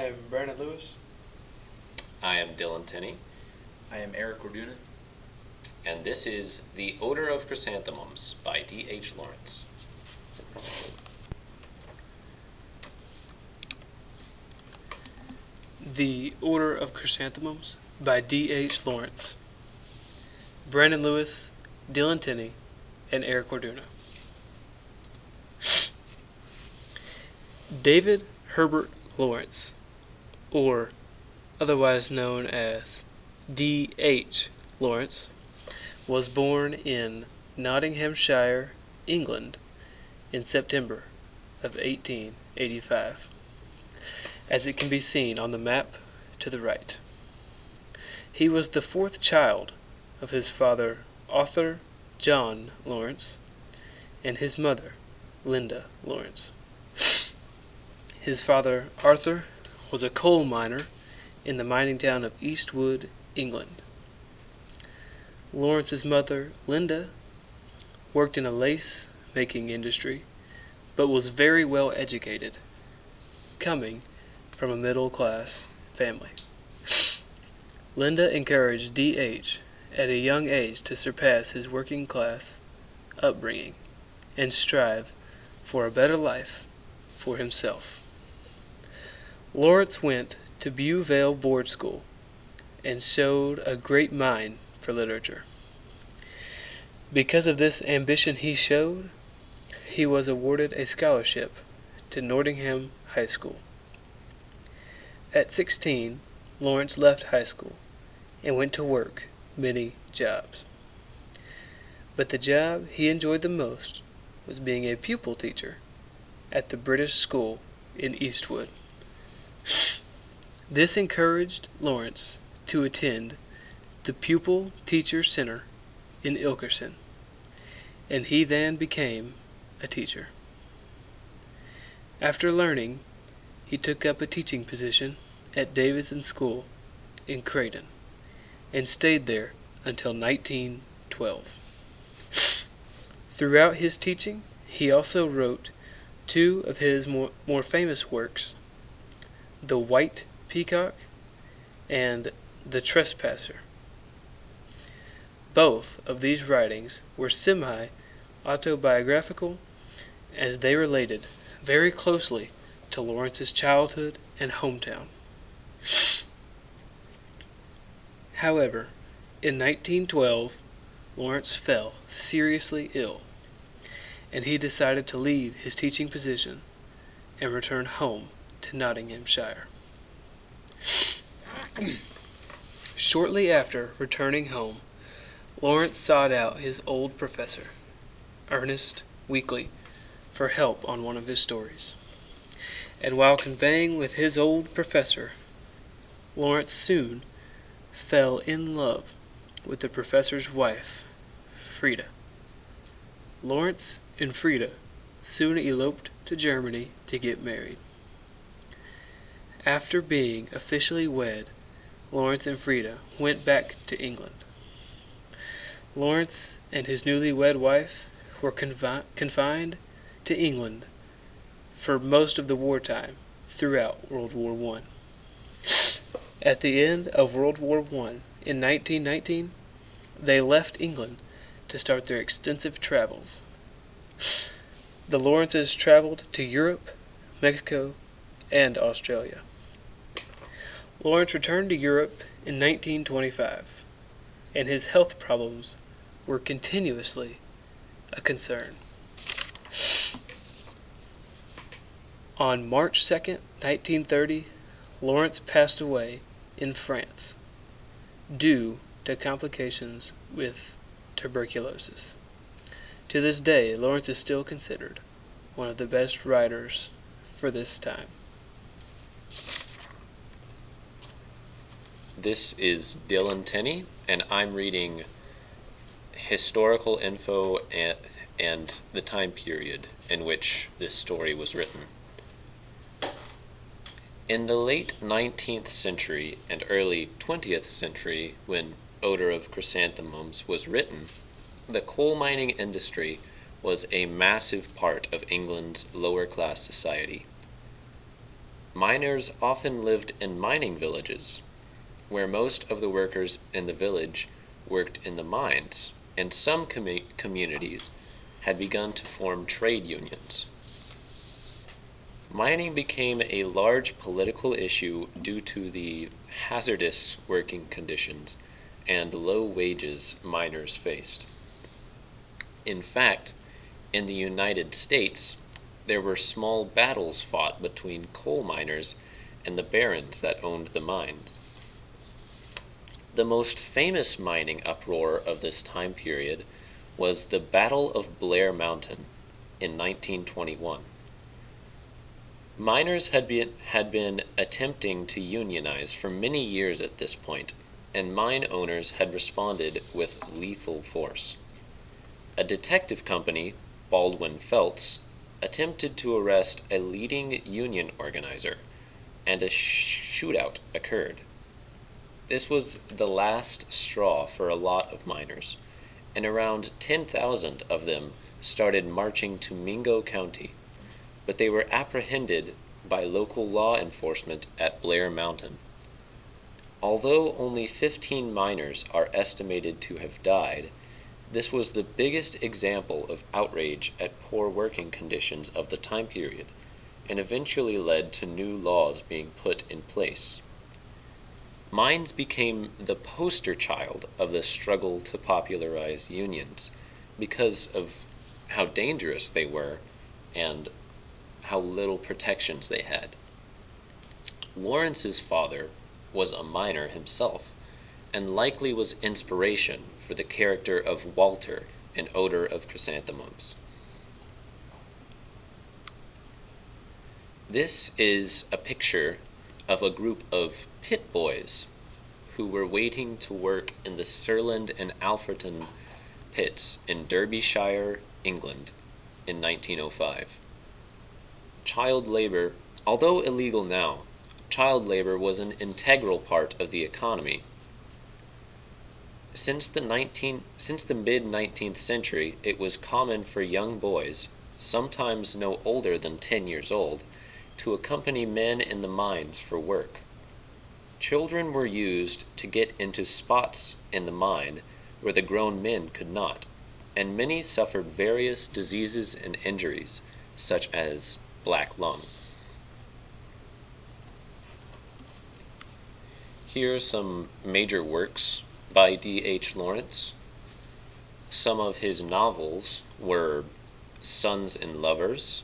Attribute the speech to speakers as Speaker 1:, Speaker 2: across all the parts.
Speaker 1: am Brandon Lewis.
Speaker 2: I am Dylan Tenney.
Speaker 3: I am Erick Orduna.
Speaker 2: And this is The Odour of Chrysanthemums by D.H. Lawrence.
Speaker 1: The Odour of Chrysanthemums by D.H. Lawrence. Brandon Lewis, Dylan Tenney, and Erick Orduna. David Herbert Lawrence, or otherwise known as D.H. Lawrence, was born in Nottinghamshire, England, in September of 1885, as it can be seen on the map to the right. He was the fourth child of his father, Arthur John Lawrence, and his mother, Linda Lawrence. His father, Arthur, was a coal miner in the mining town of Eastwood, England. Lawrence's mother, Linda, worked in a lace-making industry, but was very well educated, coming from a middle-class family. Linda encouraged D.H. at a young age to surpass his working-class upbringing and strive for a better life for himself. Lawrence went to Bew Vale Board School and showed a great mind for literature. Because of this ambition he showed, he was awarded a scholarship to Nottingham High School. At 16, Lawrence left high school and went to work many jobs. But the job he enjoyed the most was being a pupil teacher at the British school in Eastwood. This encouraged Lawrence to attend the Pupil Teacher Center in Ilkerson, and he then became a teacher. After learning, he took up a teaching position at Davidson School in Creighton and stayed there until 1912. Throughout his teaching, he also wrote two of his more famous works, The White Peacock and The Trespasser. Both of these writings were semi-autobiographical, as they related very closely to Lawrence's childhood and hometown. However, in 1912, Lawrence fell seriously ill, and he decided to leave his teaching position and return home to Nottinghamshire. Shortly after returning home, Lawrence sought out his old professor, Ernest Weekly, for help on one of his stories. And while conveying with his old professor, Lawrence soon fell in love with the professor's wife, Frida. Lawrence and Frida soon eloped to Germany to get married. After being officially wed, Lawrence and Frida went back to England. Lawrence and his newlywed wife were confined to England for most of the wartime throughout World War I. At the end of World War I, in 1919, they left England to start their extensive travels. The Lawrences traveled to Europe, Mexico, and Australia. Lawrence returned to Europe in 1925, and his health problems were continuously a concern. On March 2nd, 1930, Lawrence passed away in France due to complications with tuberculosis. To this day, Lawrence is still considered one of the best writers for this time.
Speaker 2: This is Dylan Tenney, and I'm reading historical info and the time period in which this story was written. In the late 19th century and early 20th century, when Odour of Chrysanthemums was written, the coal mining industry was a massive part of England's lower-class society. Miners often lived in mining villages, where most of the workers in the village worked in the mines, and some communities had begun to form trade unions. Mining became a large political issue due to the hazardous working conditions and low wages miners faced. In fact, in the United States, there were small battles fought between coal miners and the barons that owned the mines. The most famous mining uproar of this time period was the Battle of Blair Mountain in 1921. Miners had been attempting to unionize for many years at this point, and mine owners had responded with lethal force. A detective company, Baldwin Felts, attempted to arrest a leading union organizer, and a shootout occurred. This was the last straw for a lot of miners, and around 10,000 of them started marching to Mingo County, but they were apprehended by local law enforcement at Blair Mountain. Although only 15 miners are estimated to have died, this was the biggest example of outrage at poor working conditions of the time period, and eventually led to new laws being put in place. Mines became the poster child of the struggle to popularize unions because of how dangerous they were and how little protections they had. Lawrence's father was a miner himself, and likely was inspiration for the character of Walter in Odour of Chrysanthemums. This is a picture of a group of pit boys who were waiting to work in the Surland and Alfreton pits in Derbyshire, England, in 1905. Child labor, although illegal now, child labor was an integral part of the economy. Since the mid-19th century, it was common for young boys, sometimes no older than 10 years old, to accompany men in the mines for work. Children were used to get into spots in the mine where the grown men could not, and many suffered various diseases and injuries, such as black lung. Here are some major works by D.H. Lawrence. Some of his novels were Sons and Lovers,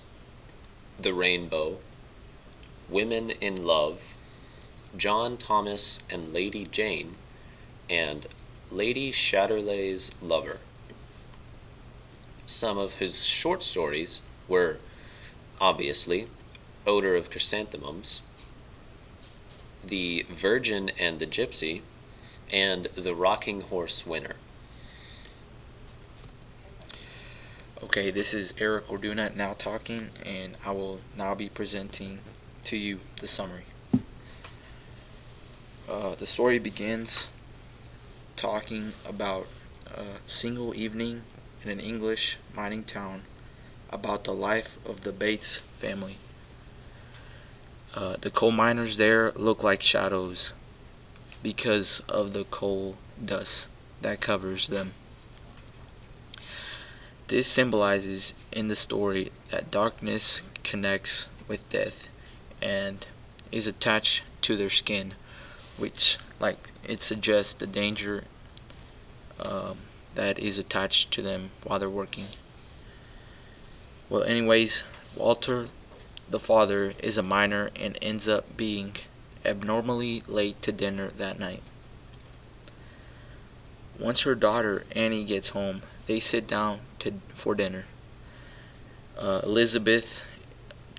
Speaker 2: The Rainbow, Women in Love, John Thomas and Lady Jane, and Lady Chatterley's Lover. Some of his short stories were, obviously, Odour of Chrysanthemums, The Virgin and the Gypsy, and The Rocking Horse Winner.
Speaker 3: Okay, this is Erick Orduna now talking, and I will now be presenting to you the summary. The story begins talking about a single evening in an English mining town, about the life of the Bates family. The coal miners there look like shadows because of the coal dust that covers them. This symbolizes in the story that darkness connects with death and is attached to their skin, which, like, it suggests the danger that is attached to them while they're working. Well, anyways, Walter, the father, is a miner and ends up being abnormally late to dinner that night. Once her daughter Annie gets home, they sit down for dinner. Elizabeth,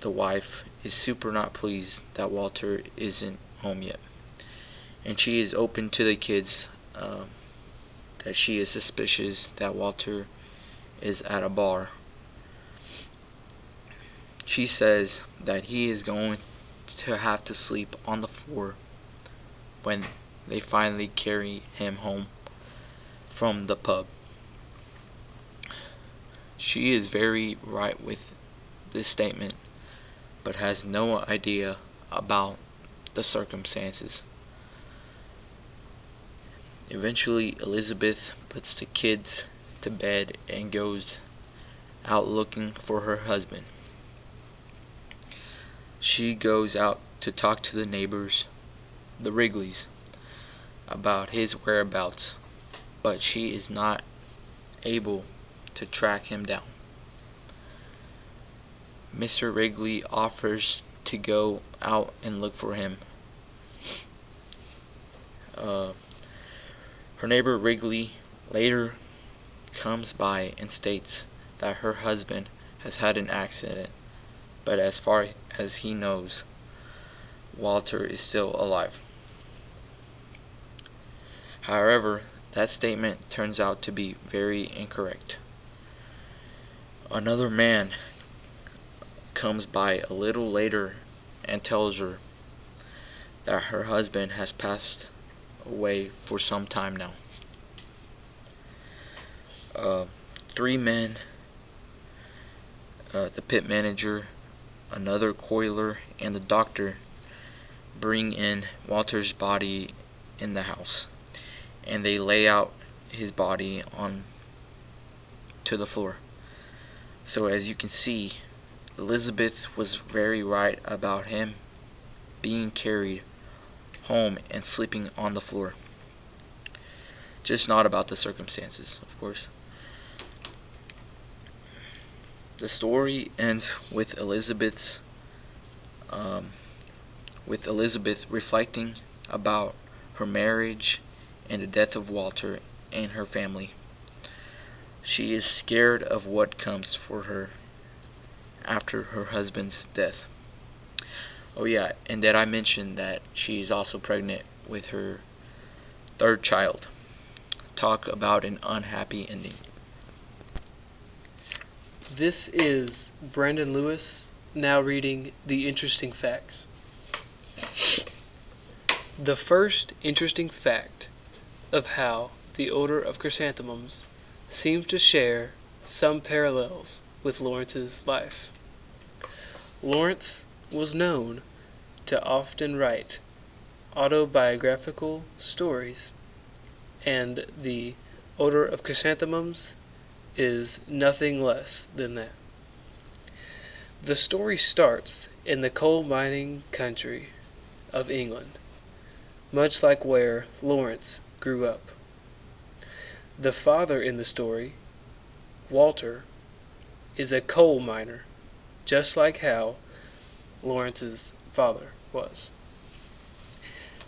Speaker 3: the wife, is super not pleased that Walter isn't home yet, and she is open to the kids that she is suspicious that Walter is at a bar. She says that he is going to have to sleep on the floor when they finally carry him home from the pub. She is very right with this statement, but has no idea about the circumstances. Eventually, Elizabeth puts the kids to bed and goes out looking for her husband. She goes out to talk to the neighbors, the Wrigleys, about his whereabouts, but she is not able to track him down. Mr. Wrigley offers to go out and look for him. Her neighbor Wrigley later comes by and states that her husband has had an accident, but as far as he knows, Walter is still alive. However, that statement turns out to be very incorrect. Another man comes by a little later and tells her that her husband has passed away for some time now. 3 men, the pit manager, another coiler, and the doctor bring in Walter's body in the house, and they lay out his body on to the floor. So as you can see, Elizabeth was very right about him being carried home and sleeping on the floor. Just not about the circumstances, of course. The story ends with Elizabeth reflecting about her marriage and the death of Walter and her family. She is scared of what comes for her after her husband's death. Oh yeah, and did I mention that she is also pregnant with her 3rd child? Talk about an unhappy ending.
Speaker 1: This is Brandon Lewis, now reading the interesting facts. The first interesting fact of how the Odour of Chrysanthemums seems to share some parallels with Lawrence's life. Lawrence was known to often write autobiographical stories, and the Odour of Chrysanthemums is nothing less than that. The story starts in the coal mining country of England, much like where Lawrence grew up. The father in the story, Walter, is a coal miner, just like how Lawrence's father was.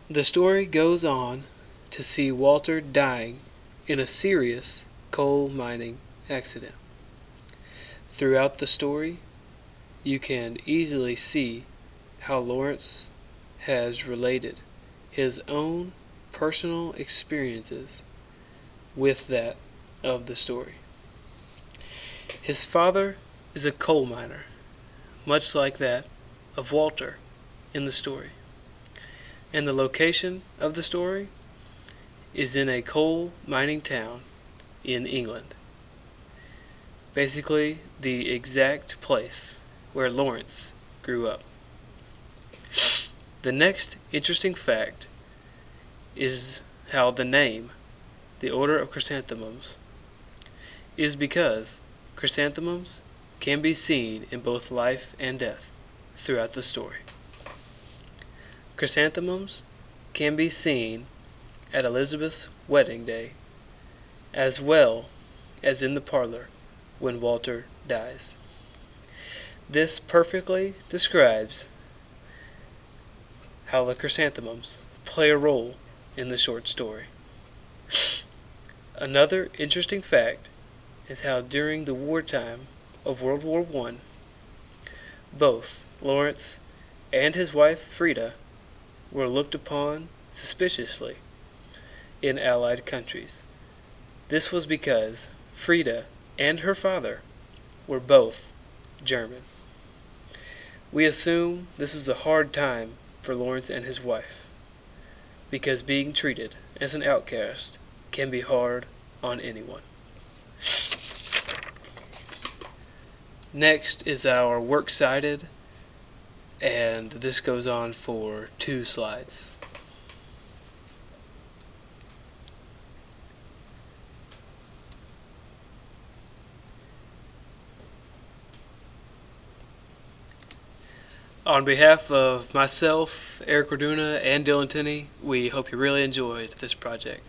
Speaker 1: The story goes on to see Walter dying in a serious coal mining accident. Throughout the story, you can easily see how Lawrence has related his own personal experiences with that of the story. His father is a coal miner, much like that of Walter in the story. And the location of the story is in a coal mining town in England. Basically, the exact place where Lawrence grew up. The next interesting fact is how the name, the Odour of Chrysanthemums, is because chrysanthemums can be seen in both life and death throughout the story. Chrysanthemums can be seen at Elizabeth's wedding day, as well as in the parlor when Walter dies. This perfectly describes how the chrysanthemums play a role in the short story. Another interesting fact is how during the wartime of World War I, both Lawrence and his wife Frida were looked upon suspiciously in Allied countries. This was because Frida and her father were both German. We assume this was a hard time for Lawrence and his wife, because being treated as an outcast can be hard on anyone. Next is our works cited and this goes on for 2 slides. On behalf of myself, Erick Orduna, and Dylan Tenney, we hope you really enjoyed this project.